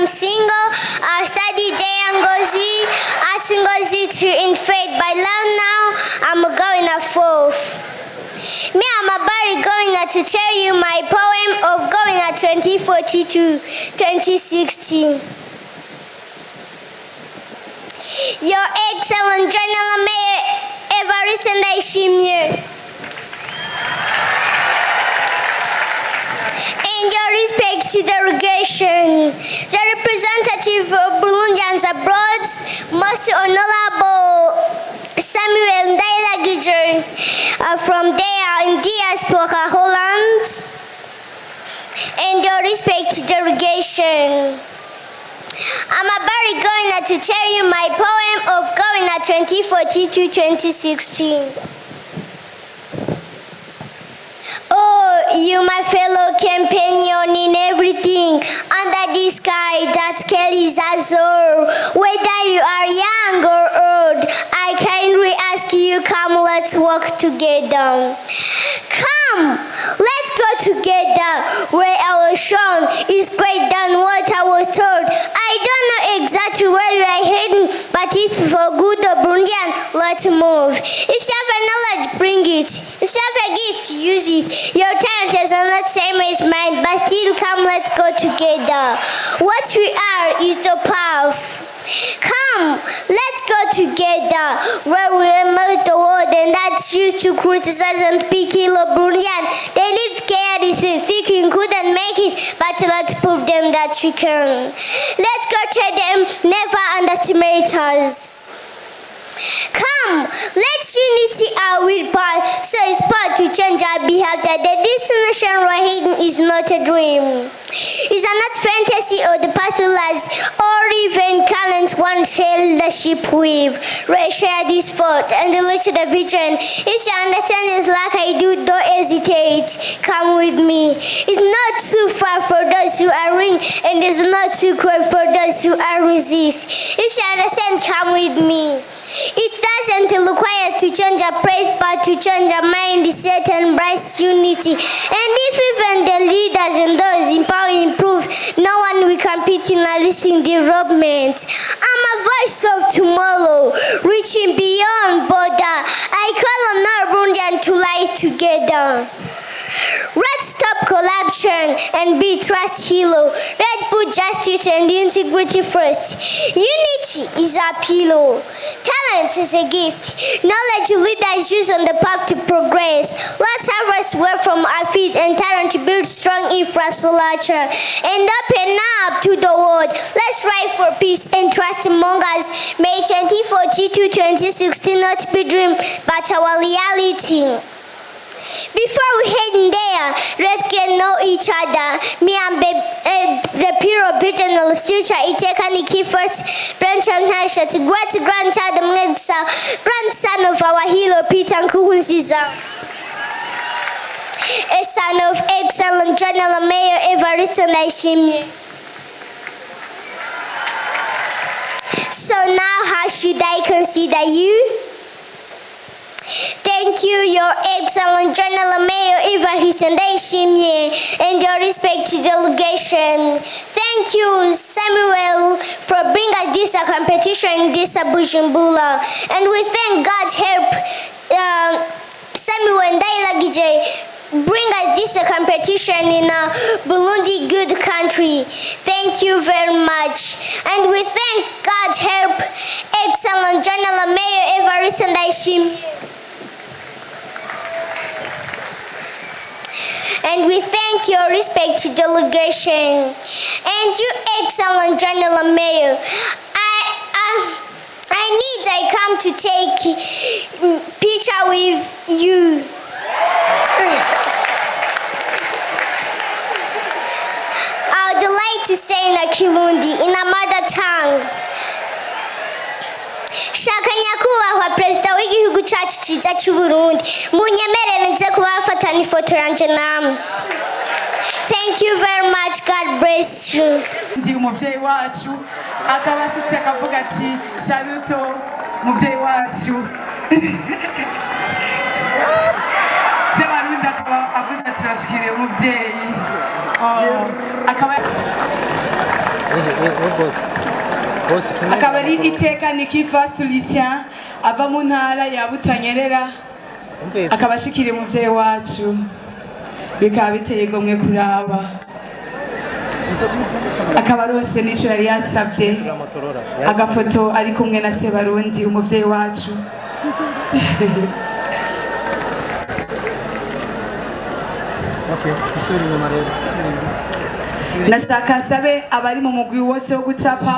I'm single. I studied there in Ngozi, at Ngozi in faith. By now, I'm going at 4th. Me, I'm about going to tell you my poem of going at 2014 to 2016. Your excellent General Mayor Evariste Ndayishimiye. And your respect to the delegation, the representative of Burundians abroad, most honorable Samuel Ndayilagije from there in diaspora Holland, and your respect to the delegation. I'm about going to tell you my poem of going at 2014 to 2016. Oh, you my fellow companion in everything under the sky that carries us all. Whether you are young or old, I kindly ask you, come, let's walk together. Come, let's go together where our shown is great than what I was told. I don't know exactly where we are heading, but if for good or Burundian, let's move. If you have a knowledge, bring it. If you have a gift, use it. Your talent is not same as mine, but still come, let's go together. What we are is the path. Come, let's go together where we emerge the world and that's used to criticize and speak ill of Burundian. They lived carelessly, thinking couldn't make it, but let's prove them that we can. Let's go tell them, never underestimate us. Come, let's unity our willpower, so it's part to change our behavior. The destination we're heading is not a dream. It's not fantasy or the past lies, or even talent one share the ship with. Share this thought and reach the vision. If you understand it like I do, don't hesitate. Come with me. It's not too far for those who are ring, and it's not too cold for those who are resist. If you understand, come with me. It doesn't require to change a place, but to change a mindset and embrace unity. And if even the leaders and those in power improve, no one will compete in a listing development. I'm a voice of tomorrow, reaching beyond border. I call on all Burundians to rise together. Let's stop corruption and be trust hero. Let's put justice and integrity first. Unity is our pillow. Talent is a gift. Knowledge leaders use on the path to progress. Let's have us work from our feet and talent to build strong infrastructure and open up to the world. Let's strive for peace and trust among us. May 2014 to 2016 not be dream, but our reality. Before we head in there, let's get to know each other. Me and the peer of vision of the future. Itekani key first branch of Nasha to great grandchild of Megsa, grandson of our hero Peter Nkuhunziza, a son of excellent General Mayor Evariste Ndayishimiye. So now, how should I consider you? Thank you, Your Excellent General Mayor Evariste Ndayishimiye, and your respect to delegation. Thank you, Samuel, for bringing this competition in this Bujumbura. And we thank God help Samuel Ndayilagije bring us this competition in a Burundi good country. Thank you very much. And we thank God help Excellent General Mayor Evariste Ndayishimiye. And we thank your respect to delegation. And you excellent General Mayor, I come to take picture with you. I would like to say in a Kirundi, in a mother tongue. Shaka nyakubahwa Prezida w'igihugu cyacu cyiza cy'u Burundi, munyemerere nze kubafatana ifoto yanje namwe. Thank you very much. God bless you. Ndi umubyeyi wacu akabashitse akavuga ati saluto mubyeyi wacu. Sebarundi akaba avuze ati turashikiriye umubyeyi. akaba ari iteka Nikifotoza Lucien ava mu ntara ya Butanyerera akaba ashikiriye umuvyeyi wacu bikaba biteye gomwe kuraba akaba rose nico yari yasavye agafoto ari kumwe na Sebarundi umuvyeyi wacu nashaka nsabe abari mu mugwi wose wo gucapa